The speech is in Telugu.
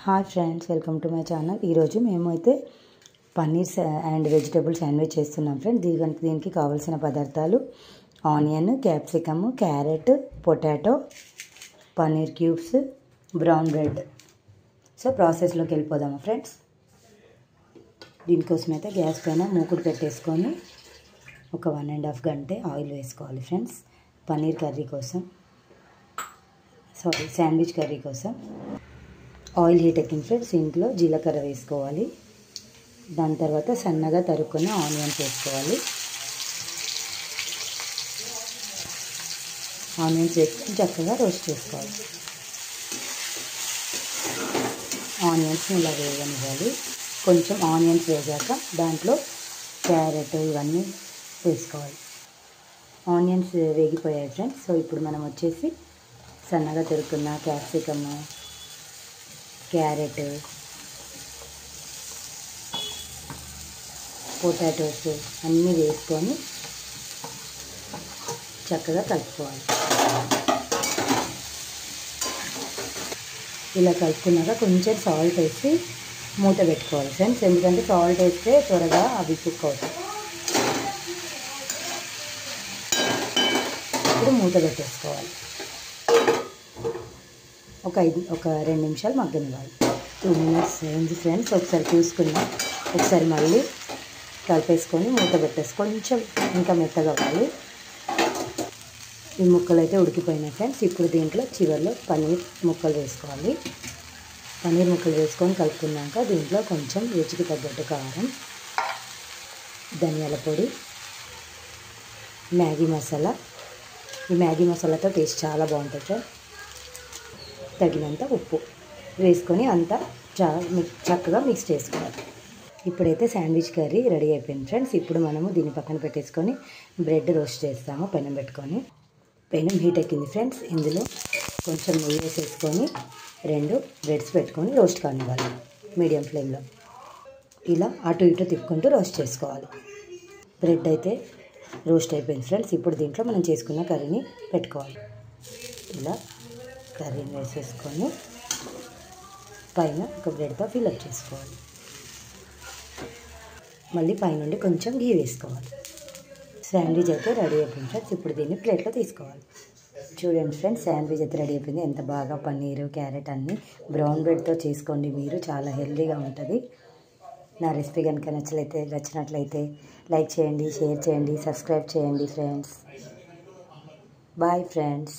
Hi friends, welcome to my channel. ఈరోజు మేమైతే పన్నీర్ అండ్ వెజిటేబుల్ శాండ్విచ్ చేస్తున్నాం ఫ్రెండ్స్. దీనికి కావాల్సిన పదార్థాలు onion, capsicum, carrot, potato, paneer cubes, brown bread. So ప్రాసెస్లోకి వెళ్ళిపోదాము ఫ్రెండ్స్. దీనికోసం అయితే గ్యాస్ పైన మూకుడు పెట్టేసుకొని ఒక 1.5 గంట ఆయిల్ వేసుకోవాలి ఫ్రెండ్స్. పన్నీర్ కర్రీ కోసం, శాండ్విచ్ కర్రీ కోసం ఆయిల్ హీట్ ఎక్కింది ఫ్రెండ్స్. ఇంట్లో జీలకర్ర వేసుకోవాలి. దాని తర్వాత సన్నగా తరుక్కున్న ఆనియన్స్ వేసుకోవాలి. ఆనియన్స్ వేసుకొని చక్కగా రోస్ట్ చేసుకోవాలి. ఆనియన్స్ని ఇలా వేయనివ్వాలి. కొంచెం ఆనియన్స్ వేసాక దాంట్లో క్యారెట్ ఇవన్నీ వేసుకోవాలి. ఆనియన్స్ వేగిపోయాయి ఫ్రెండ్స్. సో ఇప్పుడు మనం వచ్చేసి సన్నగా తరుక్కున్న క్యాప్సికమ్, క్యారెట్, పొటాటోస్ అన్నీ వేసుకొని చక్కగా కలుపుకోవాలి. ఇలా కలుపుకున్నాక కొంచెం సాల్ట్ వేసి మూత పెట్టుకోవాలి ఫ్రెండ్స్. ఎందుకంటే సాల్ట్ వేస్తే త్వరగా అవి కుక్ అవుతాయి. ఇప్పుడు మూత పెట్టేసుకోవాలి. ఒక 2 నిమిషాలు మగ్గనివ్వాలి. 2 మినిట్స్ అయింది ఫ్రెండ్స్. ఒకసారి చూసుకున్నాం. ఒకసారి మళ్ళీ కలిపేసుకొని మూత పెట్టేసి కొంచెం ఇంకా మెత్తగా అవ్వాలి. ఈ ముక్కలు అయితే ఉడికిపోయినాయి ఫ్రెండ్స్. ఇప్పుడు దీంట్లో చివరిలో పన్నీర్ ముక్కలు వేసుకోవాలి. పన్నీర్ ముక్కలు వేసుకొని కలుపుకున్నాక దీంట్లో కొంచెం రుచికి తగ్గట్టు కారం, ధనియాల పొడి, మ్యాగీ మసాలా. ఈ మ్యాగీ మసాలాతో టేస్ట్ చాలా బాగుంటుంది ఫ్రెండ్స్. తగినంత ఉప్పు వేసుకొని అంతా చక్కగా మిక్స్ చేసుకోవాలి. ఇప్పుడైతే శాండ్విచ్ కర్రీ రెడీ అయిపోయింది ఫ్రెండ్స్. ఇప్పుడు మనము దీన్ని పక్కన పెట్టేసుకొని బ్రెడ్ రోస్ట్ చేస్తాము. పెనం పెట్టుకొని, పెనం హీట్ ఎక్కింది ఫ్రెండ్స్. ఇందులో కొంచెం నెయ్యి వేసేసుకొని 2 బ్రెడ్స్ పెట్టుకొని రోస్ట్ కానివ్వాలి మీడియం ఫ్లేమ్లో. ఇలా అటు ఇటు తిప్పుకుంటూ రోస్ట్ చేసుకోవాలి. బ్రెడ్ అయితే రోస్ట్ అయిపోయింది ఫ్రెండ్స్. ఇప్పుడు దీంట్లో మనం చేసుకున్న కర్రీని పెట్టుకోవాలి. ఇలా కర్రీని వేసేసుకొని పైన ఒక బ్రెడ్తో ఫిల్అప్ చేసుకోవాలి. మళ్ళీ పైనుండి కొంచెం ఘీ వేసుకోవాలి. శాండ్విచ్ అయితే రెడీ అయిపోయింది ఫ్రెండ్స్. ఇప్పుడు దీన్ని ప్లేట్లో తీసుకోవాలి. చూడండి ఫ్రెండ్స్, శాండ్విచ్ అయితే రెడీ అయిపోయింది. ఎంత బాగా పన్నీరు, క్యారెట్ అన్నీ బ్రౌన్ బ్రెడ్తో చేసుకోండి. మీరు చాలా హెల్తీగా ఉంటుంది. నా రెసిపీ కనుక నచ్చినట్లయితే లైక్ చేయండి, షేర్ చేయండి, సబ్స్క్రైబ్ చేయండి ఫ్రెండ్స్. Bye friends.